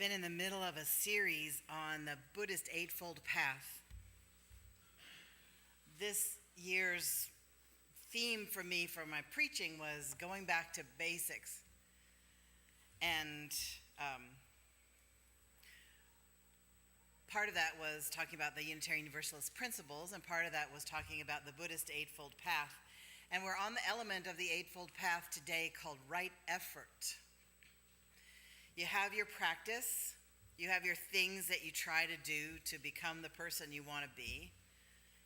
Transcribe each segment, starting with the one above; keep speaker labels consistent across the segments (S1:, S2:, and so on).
S1: been in the middle of a series on the Buddhist Eightfold Path. This year's theme for me for my preaching was going back to basics. And part of that was talking about the Unitarian Universalist principles, and part of that was talking about the Buddhist Eightfold Path. And we're on the element of the Eightfold Path today called right effort. You have your practice, you have your things that you try to do to become the person you want to be.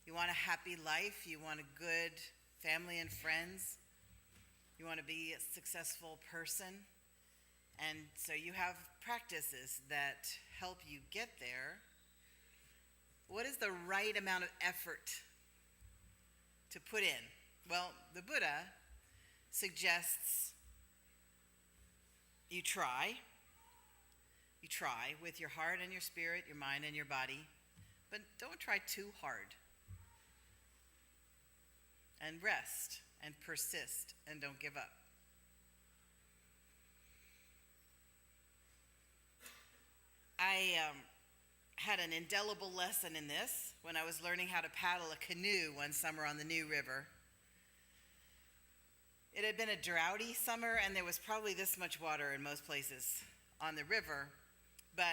S1: You want a happy life, you want a good family and friends, you want to be a successful person. And so you have practices that help you get there. What is the right amount of effort to put in? Well, the Buddha suggests you try with your heart and your spirit, your mind and your body, but don't try too hard. And rest and persist and don't give up. I had an indelible lesson in this when I was learning how to paddle a canoe one summer on the New River. It had been a droughty summer, and there was probably this much water in most places on the river, but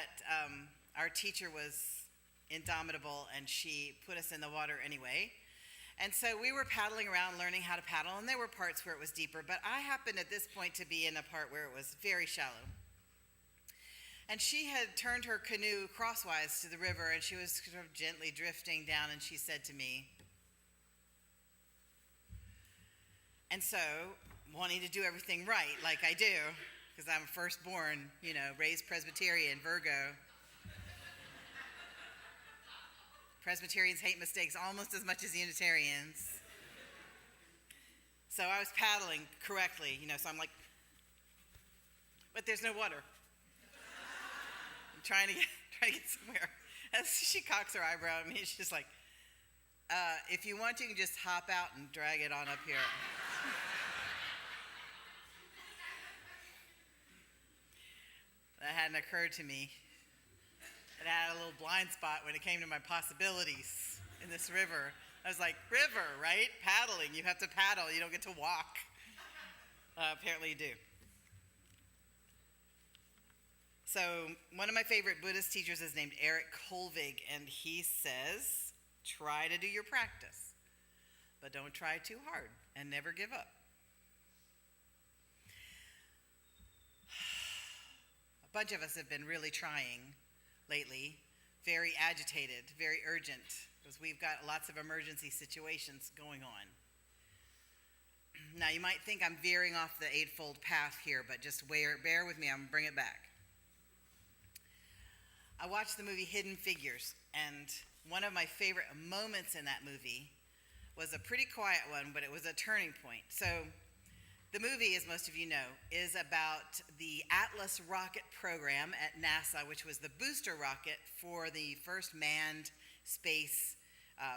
S1: our teacher was indomitable, and she put us in the water anyway. And so we were paddling around learning how to paddle, and there were parts where it was deeper, but I happened at this point to be in a part where it was very shallow. And she had turned her canoe crosswise to the river, and she was sort of gently drifting down, and she said to me, and so, wanting to do everything right, like I do, because I'm a firstborn, raised Presbyterian, Virgo. Presbyterians hate mistakes almost as much as Unitarians. So I was paddling correctly, so I'm like, but there's no water. I'm trying to get somewhere. As she cocks her eyebrow at me, she's just like, if you want to, you can just hop out and drag it on up here. That hadn't occurred to me. It had a little blind spot when it came to my possibilities in this river. I was like, river, right? Paddling. You have to paddle. You don't get to walk. Apparently you do. So one of my favorite Buddhist teachers is named Eric Kolvig, and he says, try to do your practice, but don't try too hard and never give up. A bunch of us have been really trying lately, very agitated, very urgent, because we've got lots of emergency situations going on. Now, you might think I'm veering off the Eightfold Path here, but just bear with me, I'm going to bring it back. I watched the movie Hidden Figures, and one of my favorite moments in that movie was a pretty quiet one, but it was a turning point. So, the movie, as most of you know, is about the Atlas rocket program at NASA, which was the booster rocket for the first manned space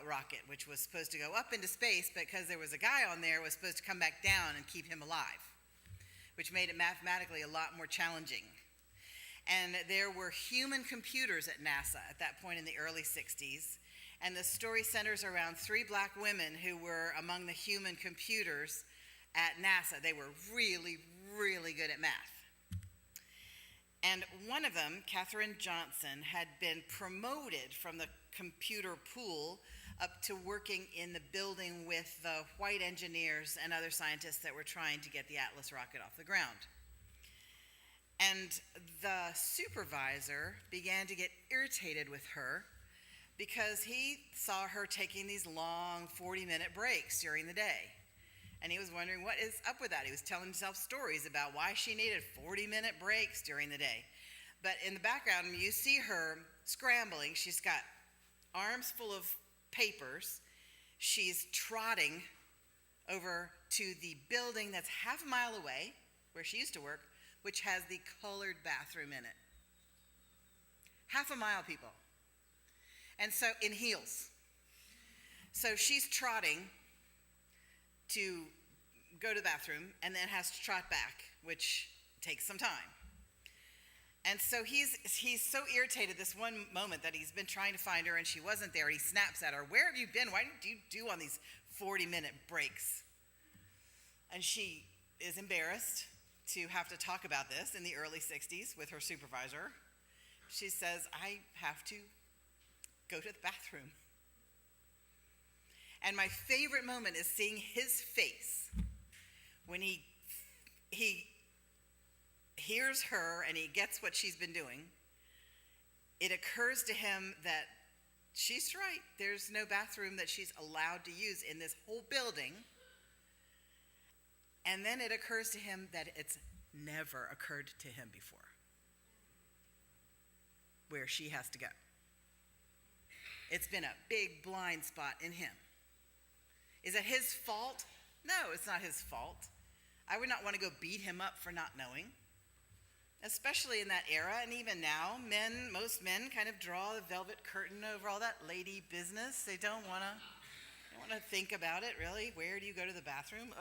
S1: rocket, which was supposed to go up into space because there was a guy on there who was supposed to come back down and keep him alive, which made it mathematically a lot more challenging. And there were human computers at NASA at that point in the early 60s, and the story centers around 3 black women who were among the human computers at NASA. They were really, really good at math. And one of them, Katherine Johnson, had been promoted from the computer pool up to working in the building with the white engineers and other scientists that were trying to get the Atlas rocket off the ground. And the supervisor began to get irritated with her because he saw her taking these long 40-minute breaks during the day. And he was wondering what is up with that. He was telling himself stories about why she needed 40-minute breaks during the day. But in the background, you see her scrambling. She's got arms full of papers. She's trotting over to the building that's half a mile away, where she used to work, which has the colored bathroom in it. Half a mile, people. And so, in heels. So she's trotting to go to the bathroom and then has to trot back, which takes some time. And so he's so irritated this one moment that he's been trying to find her and she wasn't there. He snaps at her, "Where have you been? Why do you do on these 40-minute breaks?" And she is embarrassed to have to talk about this in the early 60s with her supervisor. She says, "I have to go to the bathroom." And my favorite moment is seeing his face when he hears her and he gets what she's been doing. It occurs to him that she's right. There's no bathroom that she's allowed to use in this whole building. And then it occurs to him that it's never occurred to him before, where she has to go. It's been a big blind spot in him. Is it his fault? No, it's not his fault. I would not want to go beat him up for not knowing, especially in that era. And even now, most men kind of draw the velvet curtain over all that lady business. They don't want to think about it, really. Where do you go to the bathroom?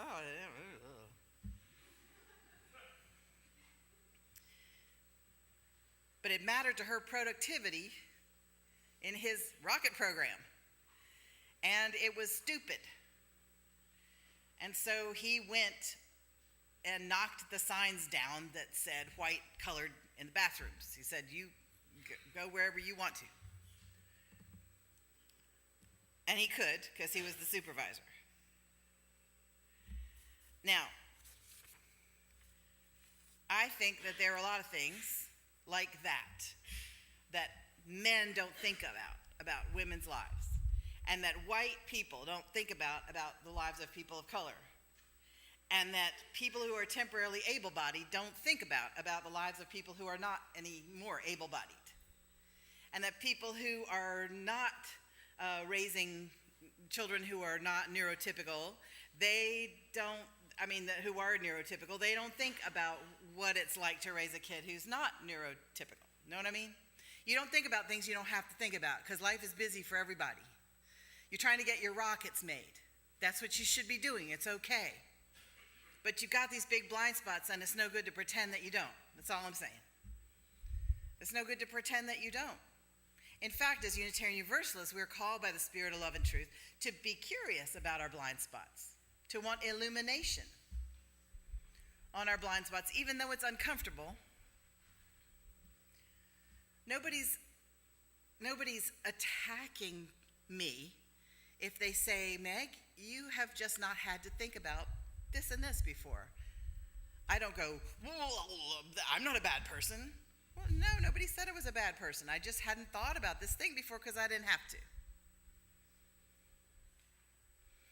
S1: But it mattered to her productivity in his rocket program. And it was stupid. And so he went and knocked the signs down that said white colored in the bathrooms. He said, "You go wherever you want to." And he could, because he was the supervisor. Now, I think that there are a lot of things like that men don't think about women's lives, and that white people don't think about the lives of people of color, and that people who are temporarily able-bodied don't think about the lives of people who are not any more able-bodied, and that people who are not raising children who are not neurotypical, who are neurotypical, they don't think about what it's like to raise a kid who's not neurotypical. Know what I mean? You don't think about things you don't have to think about, because life is busy for everybody. You're trying to get your rockets made. That's what you should be doing. It's okay. But you've got these big blind spots, and it's no good to pretend that you don't. That's all I'm saying. It's no good to pretend that you don't. In fact, as Unitarian Universalists, we're called by the Spirit of love and truth to be curious about our blind spots, to want illumination on our blind spots, even though it's uncomfortable. Nobody's attacking me if they say, "Meg, you have just not had to think about this and this before." I don't go, "Well, I'm not a bad person." Well, no, nobody said I was a bad person. I just hadn't thought about this thing before because I didn't have to.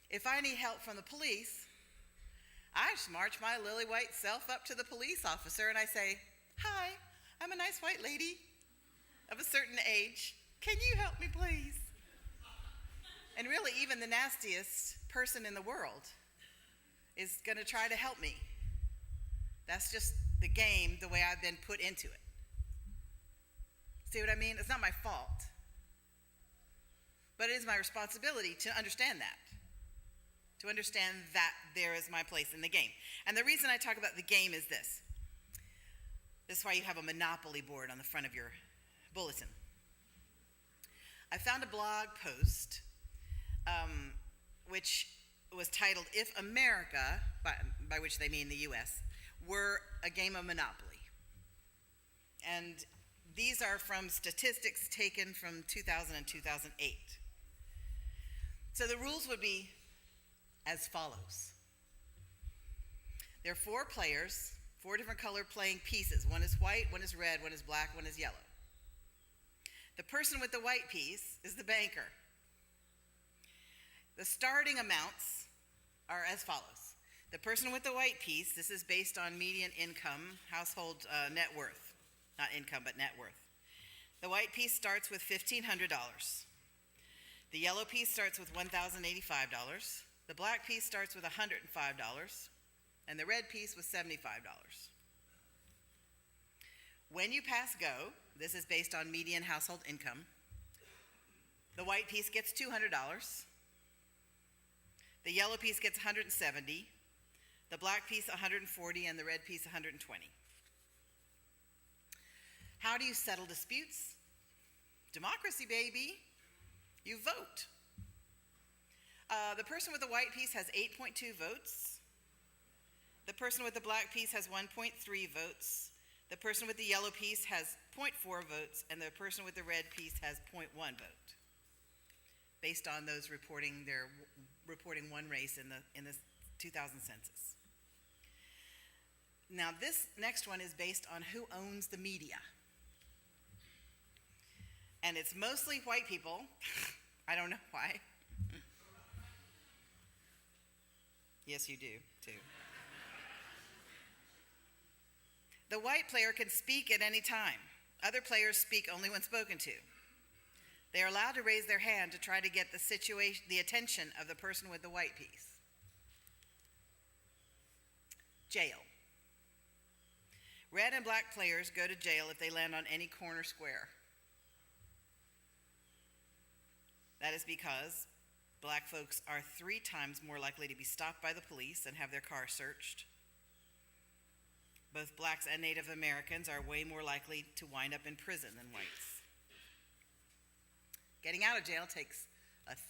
S1: If I need help from the police, I just march my lily white self up to the police officer and I say, "Hi, I'm a nice white lady of a certain age. Can you help me, please?" And really, even the nastiest person in the world is going to try to help me. That's just the game, the way I've been put into it. See what I mean? It's not my fault. But it is my responsibility to understand that. To understand that there is my place in the game. And the reason I talk about the game is this. This is why you have a Monopoly board on the front of your bulletin. I found a blog post which was titled, "If America," by which they mean the U.S., "were a game of Monopoly." And these are from statistics taken from 2000 and 2008. So the rules would be as follows. There are 4 players, 4 different color playing pieces. One is white, one is red, one is black, one is yellow. The person with the white piece is the banker. The starting amounts are as follows. The person with the white piece, this is based on median income, household net worth. Not income, but net worth. The white piece starts with $1,500. The yellow piece starts with $1,085. The black piece starts with $105. And the red piece with $75. When you pass go, this is based on median household income, the white piece gets $200. The yellow piece gets $170. The black piece $140, and the red piece $120. How do you settle disputes? Democracy, baby. You vote. The person with the white piece has 8.2 votes. The person with the black piece has 1.3 votes. The person with the yellow piece has 0.4 votes, and the person with the red piece has 0.1 vote, based on those reporting one race in the 2000 census. Now, this next one is based on who owns the media. And it's mostly white people. I don't know why. Yes, you do, too. The white player can speak at any time. Other players speak only when spoken to. They are allowed to raise their hand to try to get the attention of the person with the white piece. Jail. Red and black players go to jail if they land on any corner square. That is because black folks are 3 times more likely to be stopped by the police and have their car searched. Both blacks and Native Americans are way more likely to wind up in prison than whites. Getting out of jail takes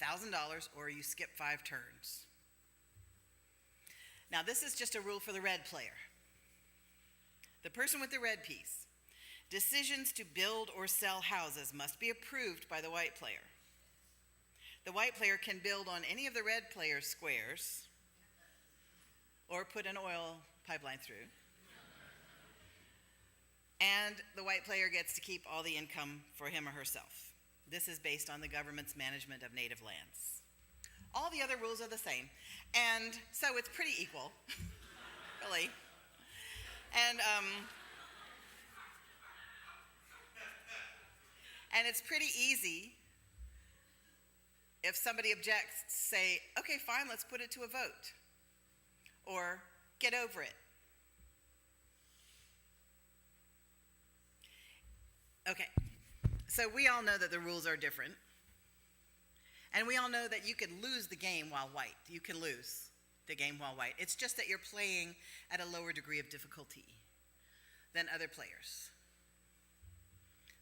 S1: $1,000 or you skip 5 turns. Now, this is just a rule for the red player. The person with the red piece. Decisions to build or sell houses must be approved by the white player. The white player can build on any of the red player's squares or put an oil pipeline through. And the white player gets to keep all the income for him or herself. This is based on the government's management of native lands. All the other rules are the same. And so it's pretty equal, really. And it's pretty easy. If somebody objects, say, okay, fine, let's put it to a vote. Or get over it. Okay, so we all know that the rules are different. And we all know that you can lose the game while white. You can lose the game while white. It's just that you're playing at a lower degree of difficulty than other players.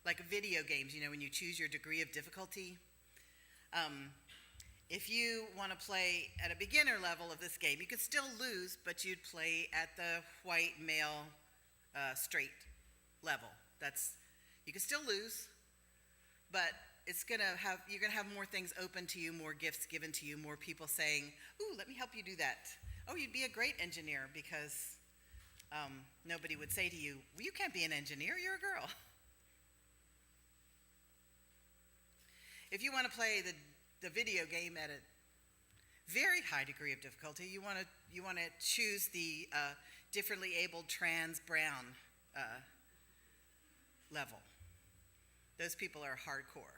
S1: Like video games, when you choose your degree of difficulty. If you want to play at a beginner level of this game, you could still lose, but you'd play at the white male straight level. You can still lose, but you're gonna have more things open to you, more gifts given to you, more people saying, "Ooh, let me help you do that." Oh, you'd be a great engineer, because nobody would say to you, "Well, you can't be an engineer, you're a girl." If you want to play the video game at a very high degree of difficulty, you want to choose the differently abled trans brown level. Those people are hardcore.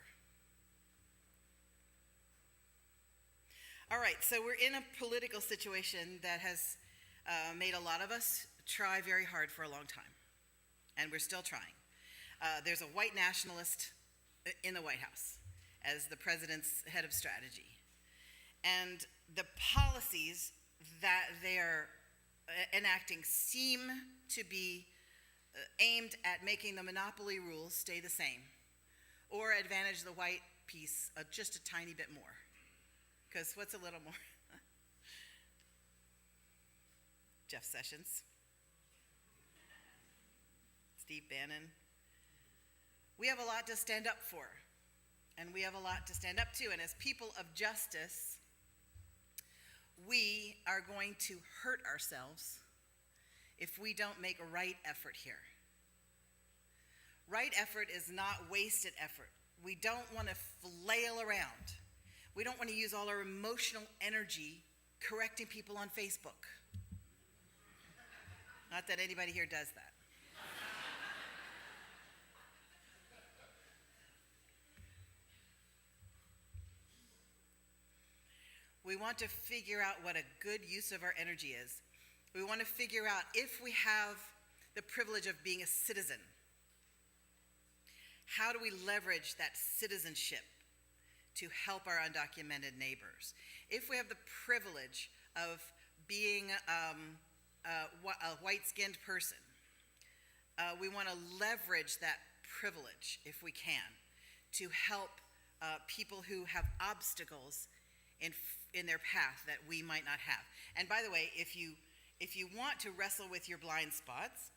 S1: All right, so we're in a political situation that has made a lot of us try very hard for a long time, and we're still trying. There's a white nationalist in the White House as the president's head of strategy. And the policies that they're enacting seem to be aimed at making the monopoly rules stay the same, or advantage the white piece just a tiny bit more. Because what's a little more? Jeff Sessions, Steve Bannon. We have a lot to stand up for. And we have a lot to stand up to. And as people of justice, we are going to hurt ourselves if we don't make a right effort here. Right effort is not wasted effort. We don't want to flail around. We don't want to use all our emotional energy correcting people on Facebook. Not that anybody here does that. We want to figure out what a good use of our energy is. We want to figure out if we have the privilege of being a citizen. How do we leverage that citizenship to help our undocumented neighbors? If we have the privilege of being a white-skinned person, we want to leverage that privilege, if we can, to help people who have obstacles in their path that we might not have. And by the way, if you want to wrestle with your blind spots,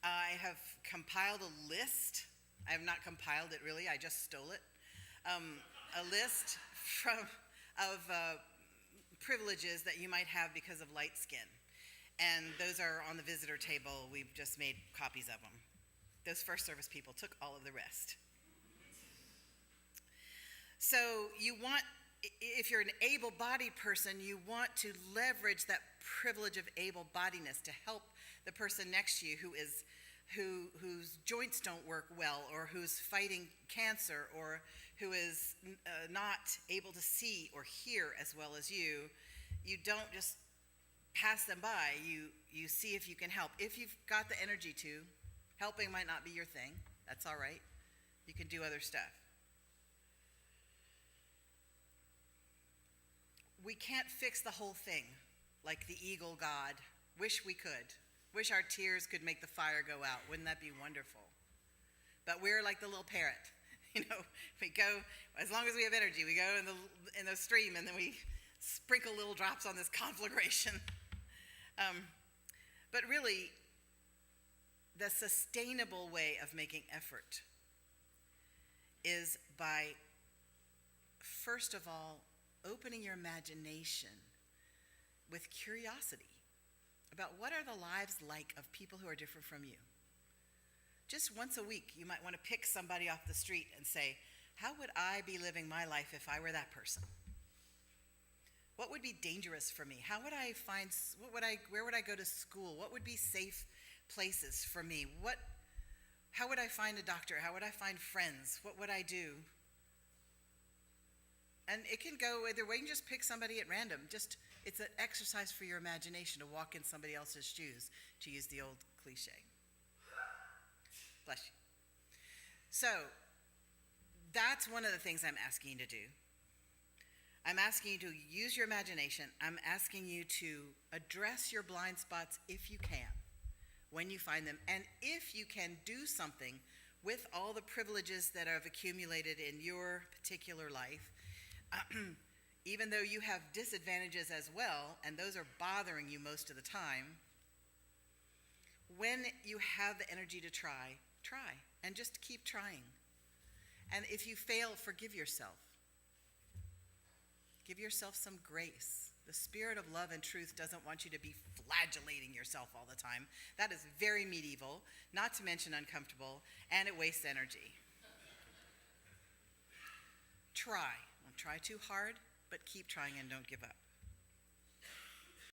S1: I have compiled a list. I have not compiled it really, I just stole it. A list of privileges that you might have because of light skin. And those are on the visitor table. We've just made copies of them. Those first service people took all of the rest. So you want, if you're an able-bodied person, you want to leverage that privilege of able-bodiness to help the person next to you whose joints don't work well, or who's fighting cancer, or who is not able to see or hear as well as you. You don't just pass them by. You see if you can help. If you've got the energy to, helping might not be your thing. That's all right. You can do other stuff. We can't fix the whole thing like the eagle God. Wish we could. Wish our tears could make the fire go out. Wouldn't that be wonderful? But we're like the little parrot. We go, as long as we have energy, we go in the stream, and then we sprinkle little drops on this conflagration. But really, the sustainable way of making effort is by, first of all, opening your imagination with curiosity about what are the lives like of people who are different from you. Just once a week, you might want to pick somebody off the street and say, how would I be living my life if I were that person? What would be dangerous for me? How would I find, where would I go to school? What would be safe places for me? How would I find a doctor? How would I find friends? What would I do? And it can go either way. You can just pick somebody at random. It's an exercise for your imagination to walk in somebody else's shoes, to use the old cliche. Bless you. So, that's one of the things I'm asking you to do. I'm asking you to use your imagination. I'm asking you to address your blind spots if you can, when you find them. And if you can do something with all the privileges that have accumulated in your particular life, even though you have disadvantages as well, and those are bothering you most of the time, when you have the energy to try, and just keep trying. And if you fail, forgive yourself. Give yourself some grace. The spirit of love and truth doesn't want you to be flagellating yourself all the time. That is very medieval, not to mention uncomfortable, and it wastes energy. Try. Don't try too hard, but keep trying and don't give up.